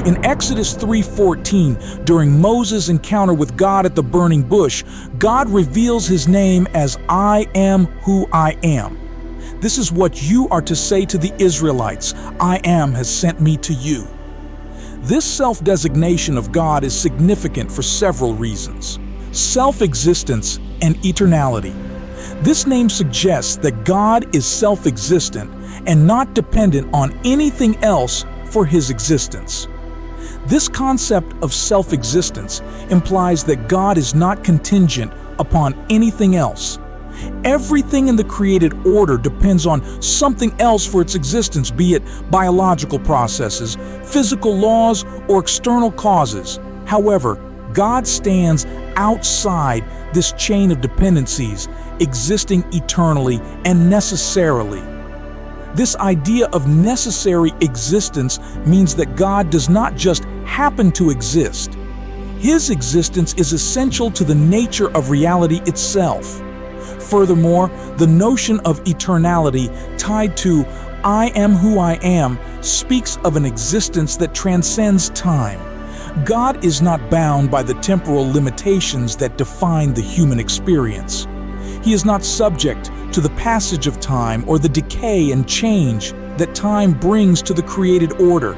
In Exodus 3:14, during Moses' encounter with God at the burning bush, God reveals his name as I am who I am. This is what you are to say to the Israelites: I am has sent me to you. This self-designation of God is significant for several reasons. Self-existence and eternality. This name suggests that God is self-existent and not dependent on anything else for his existence. This concept of self-existence implies that God is not contingent upon anything else. Everything in the created order depends on something else for its existence, be it biological processes, physical laws, or external causes. However, God stands outside this chain of dependencies, existing eternally and necessarily. This idea of necessary existence means that God does not just happen to exist. His existence is essential to the nature of reality itself. Furthermore, the notion of eternality tied to I am who I am speaks of an existence that transcends time. God is not bound by the temporal limitations that define the human experience. He is not subject to the passage of time or the decay and change that time brings to the created order.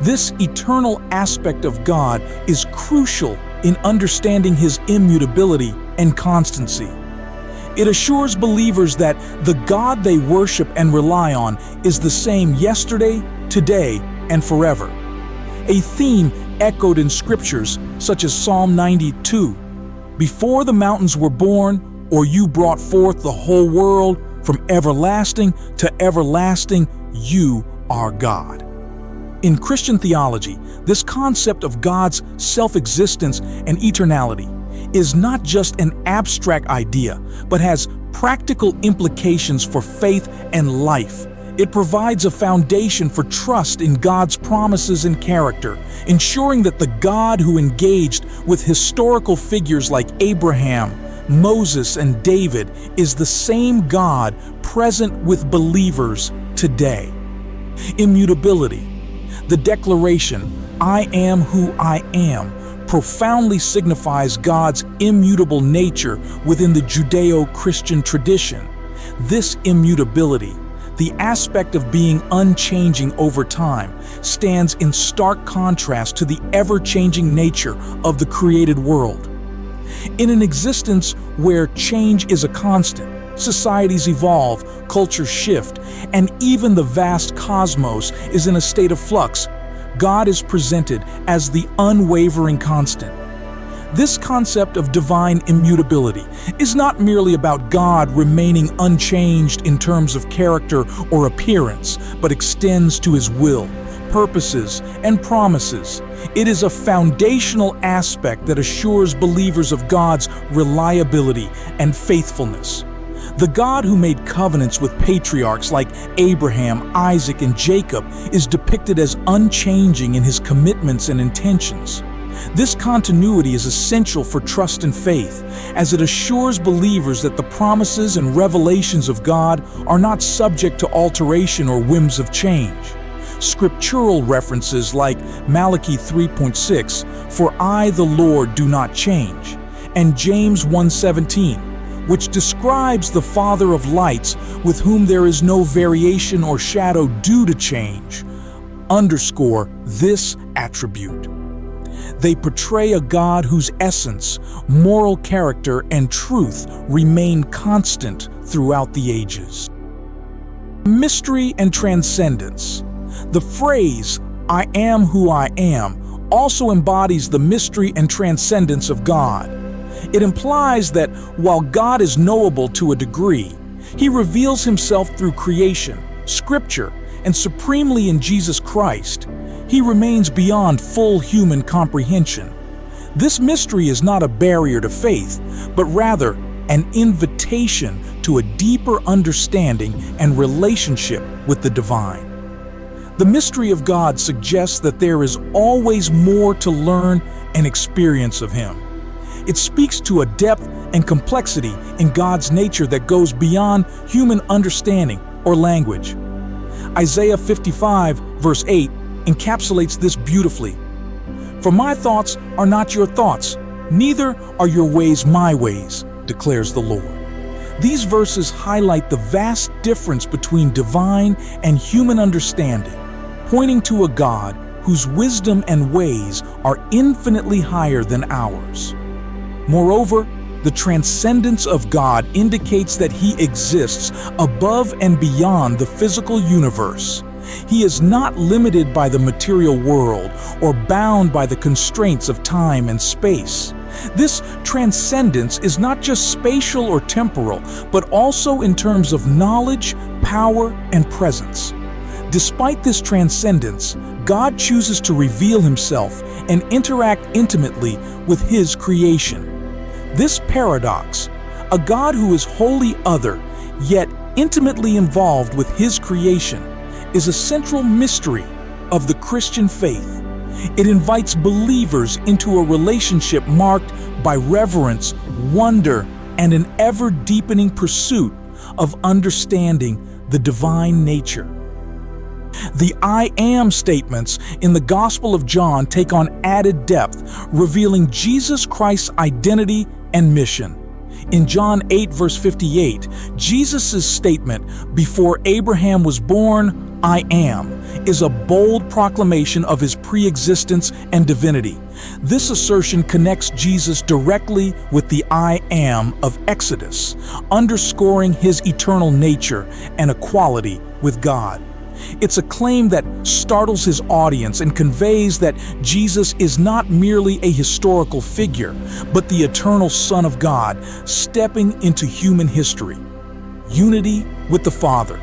This eternal aspect of God is crucial in understanding his immutability and constancy. It assures believers that the God they worship and rely on is the same yesterday, today, and forever. A theme echoed in scriptures such as Psalm 92. Before the mountains were born, or you brought forth the whole world, from everlasting to everlasting, you are God. In Christian theology, this concept of God's self-existence and eternality is not just an abstract idea, but has practical implications for faith and life. It provides a foundation for trust in God's promises and character, ensuring that the God who engaged with historical figures like Abraham, Moses, and David is the same God present with believers today. Immutability. The declaration, I am who I am, profoundly signifies God's immutable nature within the Judeo-Christian tradition. This immutability, the aspect of being unchanging over time, stands in stark contrast to the ever-changing nature of the created world. In an existence where change is a constant, societies evolve, cultures shift, and even the vast cosmos is in a state of flux, God is presented as the unwavering constant. This concept of divine immutability is not merely about God remaining unchanged in terms of character or appearance, but extends to his will, purposes, and promises. It is a foundational aspect that assures believers of God's reliability and faithfulness. The God who made covenants with patriarchs like Abraham, Isaac, and Jacob is depicted as unchanging in his commitments and intentions. This continuity is essential for trust and faith, as it assures believers that the promises and revelations of God are not subject to alteration or whims of change. Scriptural references like Malachi 3:6, "For I, the Lord, do not change," and James 1:17, which describes the Father of lights with whom there is no variation or shadow due to change, underscore this attribute. They portray a God whose essence, moral character, and truth remain constant throughout the ages. Mystery and transcendence. The phrase, I am who I am, also embodies the mystery and transcendence of God. It implies that while God is knowable to a degree, he reveals himself through creation, scripture, and supremely in Jesus Christ. He remains beyond full human comprehension. This mystery is not a barrier to faith, but rather an invitation to a deeper understanding and relationship with the divine. The mystery of God suggests that there is always more to learn and experience of him. It speaks to a depth and complexity in God's nature that goes beyond human understanding or language. Isaiah 55, verse 8, encapsulates this beautifully. For my thoughts are not your thoughts, neither are your ways my ways, declares the Lord. These verses highlight the vast difference between divine and human understanding, pointing to a God whose wisdom and ways are infinitely higher than ours. Moreover, the transcendence of God indicates that He exists above and beyond the physical universe. He is not limited by the material world or bound by the constraints of time and space. This transcendence is not just spatial or temporal, but also in terms of knowledge, power, and presence. Despite this transcendence, God chooses to reveal Himself and interact intimately with His creation. This paradox, a God who is wholly other, yet intimately involved with His creation, is a central mystery of the Christian faith. It invites believers into a relationship marked by reverence, wonder, and an ever-deepening pursuit of understanding the divine nature. The I Am statements in the Gospel of John take on added depth, revealing Jesus Christ's identity and mission. In John 8, verse 58, Jesus' statement, "Before Abraham was born, I am," is a bold proclamation of His pre-existence and divinity. This assertion connects Jesus directly with the I Am of Exodus, underscoring His eternal nature and equality with God. It's a claim that startles His audience and conveys that Jesus is not merely a historical figure, but the eternal Son of God stepping into human history. Unity with the Father.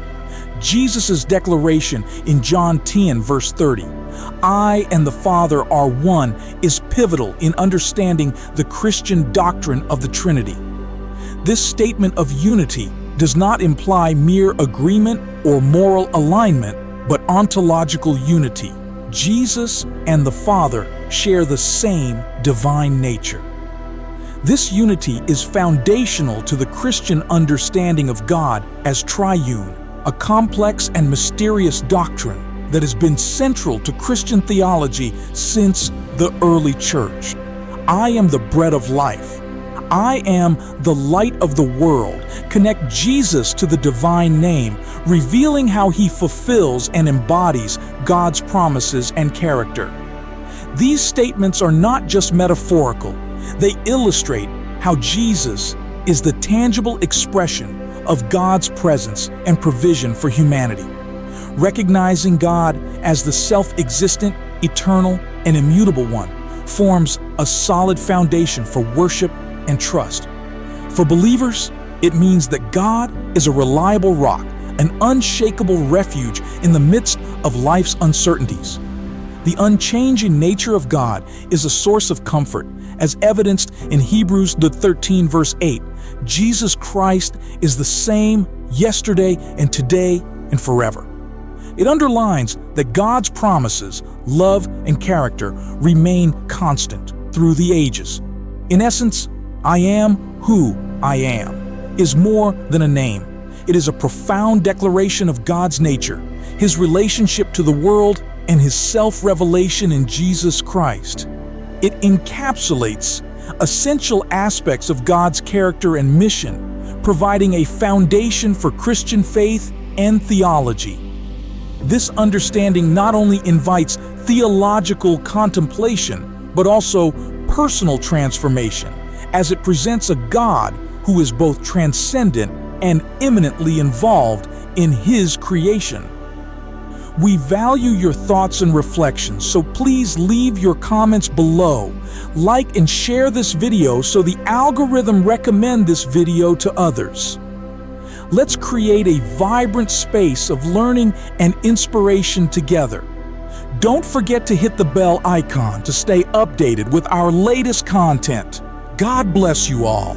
Jesus' declaration in John 10, verse 30, "I and the Father are one," is pivotal in understanding the Christian doctrine of the Trinity. This statement of unity does not imply mere agreement or moral alignment, but ontological unity. Jesus and the Father share the same divine nature. This unity is foundational to the Christian understanding of God as triune, a complex and mysterious doctrine that has been central to Christian theology since the early church. I am the bread of life. I am the light of the world. Connect Jesus to the divine name, revealing how He fulfills and embodies God's promises and character. These statements are not just metaphorical. They illustrate how Jesus is the tangible expression of God's presence and provision for humanity. Recognizing God as the self-existent, eternal, and immutable one forms a solid foundation for worship and trust. For believers, it means that God is a reliable rock, an unshakable refuge in the midst of life's uncertainties. The unchanging nature of God is a source of comfort, as evidenced in Hebrews 13, verse 8. Jesus Christ is the same yesterday and today and forever. It underlines that God's promises, love, and character remain constant through the ages. In essence, I am who I am is more than a name. It is a profound declaration of God's nature, His relationship to the world, and His self-revelation in Jesus Christ. It encapsulates essential aspects of God's character and mission, providing a foundation for Christian faith and theology. This understanding not only invites theological contemplation, but also personal transformation, as it presents a God who is both transcendent and immanently involved in His creation. We value your thoughts and reflections, so please leave your comments below. Like and share this video so the algorithm recommend this video to others. Let's create a vibrant space of learning and inspiration together. Don't forget to hit the bell icon to stay updated with our latest content. God bless you all.